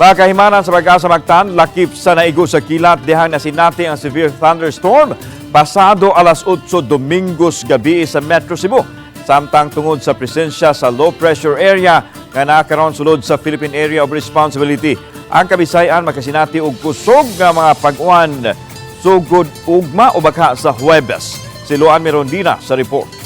Mga kahimanan sa pag-asa Mactan, lakip sa naigo sa kilat dihang nasinati ang severe thunderstorm pasado alas 8 Domingos gabi sa Metro Cebu. Samtang tungod sa presensya sa low pressure area nga nakaroon sulod sa Philippine Area of Responsibility, ang Kabisayan makasinati og kusog nga mga pag-uwan sugod ugma o baka sa Huwebes. Si Luan Mirondina sa report.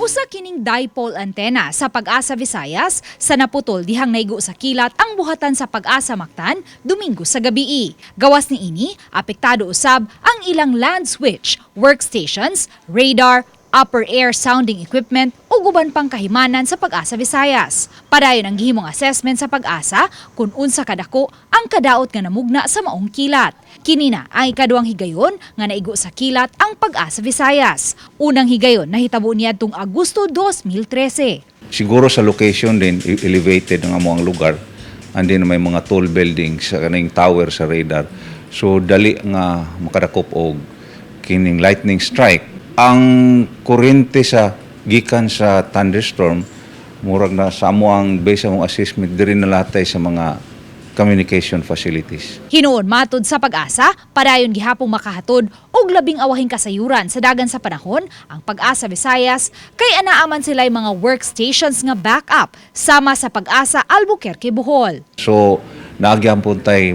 Usa kining dipole antena sa Pag-asa Visayas sa naputol dihang naigo sa kilat ang buhatan sa Pag-asa Mactan Domingo sa gabii. Gawas ni ini, apektado usab ang ilang land switch, workstations, radar, upper air sounding equipment o guban pang kahimanan sa Pag-asa Visayas. Padayon ang gihimong assessment sa Pag-asa kung unsa kadako ang kadaot nga namugna sa maong kilat. Kinina ang ikaduhang higayon nga naigo sa kilat ang Pag-asa Visayas. Unang higayon nahitabo niadtong Agosto 2013. Siguro sa location din, elevated ang amuang lugar. Andin may mga tall buildings sa kaning tower sa radar. So dali nga makadakop og kining lightning strike. Ang kuryente sa gikan sa thunderstorm, murag na sa amuang base sa mong assessment, diri nalatay sa mga communication facilities. Hinuon matod sa Pag-asa, padayon gihapong makahatod og labing awahing kasayuran sa dagan sa panahon ang Pag-asa Visayas kay anaaman sila'y mga workstations nga backup sama sa Pag-asa Albuquerque, Bohol. So naagyapon tay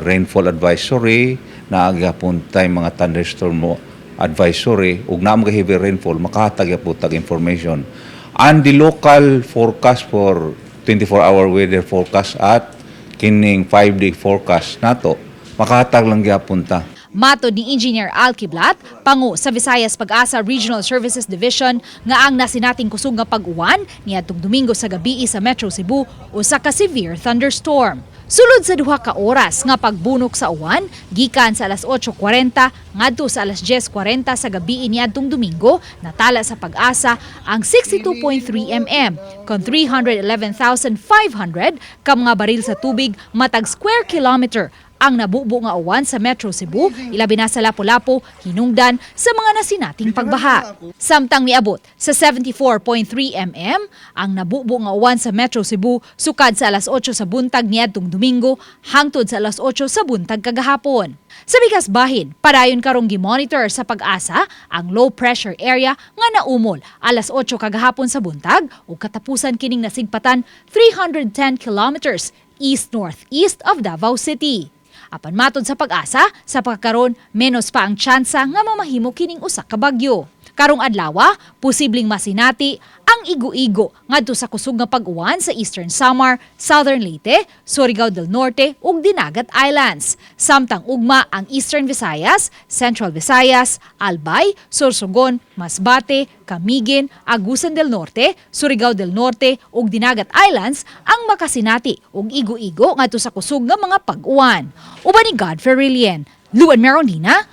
rainfall advisory, naagyapon tay mga thunderstorm advisory, ug naam ka heavy rainfall makahatag po tag information. And the local forecast for 24-hour weather forecast at kining 5-day forecast nato makahatag lang gyapon ta. Matod ni Engineer Al Kiblat, pangu sa Visayas Pag-asa Regional Services Division nga ang nasinating kusog nga pag-uwan niadtong Domingo sa gabii sa Metro Cebu usa ka severe thunderstorm. Sulod sa duha ka oras nga pagbunok sa uwan, gikan sa alas 8:40 ngadto sa alas 10:40 sa gabii niadtong Domingo, natala sa Pag-asa ang 62.3 mm kon 311,500 ka mga baril sa tubig matag square kilometer ang nabubo nga uwan sa Metro Cebu, ilabi na sa Lapu-Lapu, hinungdan sa mga nasinating pagbaha. Samtang miabot sa 74.3 mm ang nabubo nga uwan sa Metro Cebu sukad sa alas 8 sa buntag niadtong Domingo hangtod sa alas 8 sa buntag kagahapon. Sa bigas bahin, padayon karong gimonitor sa Pag-asa ang low pressure area nga naumol alas 8 kagahapon sa buntag ug katapusan kining nasigpatan 310 kilometers east-northeast of Davao City. Apan matod sa Pag-asa, sa pagkakaroon menos pa ang tsansa nga mamahimo kining usa ka bagyo. Karong adlaw, posibleng masinati ang igo-igo ngadto sa kusog nga pag-uwan sa Eastern Samar, Southern Leyte, Surigao del Norte ug Dinagat Islands. Samtang ugma ang Eastern Visayas, Central Visayas, Albay, Sorsogon, Masbate, Camiguin, Agusan del Norte, Surigao del Norte ug Dinagat Islands ang makasinati og igo-igo ngadto sa kusog nga mga pag-uwan. Uban ni Godfrey Rilien, Luan Mirondina,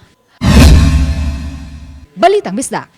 Balitang Bisdak.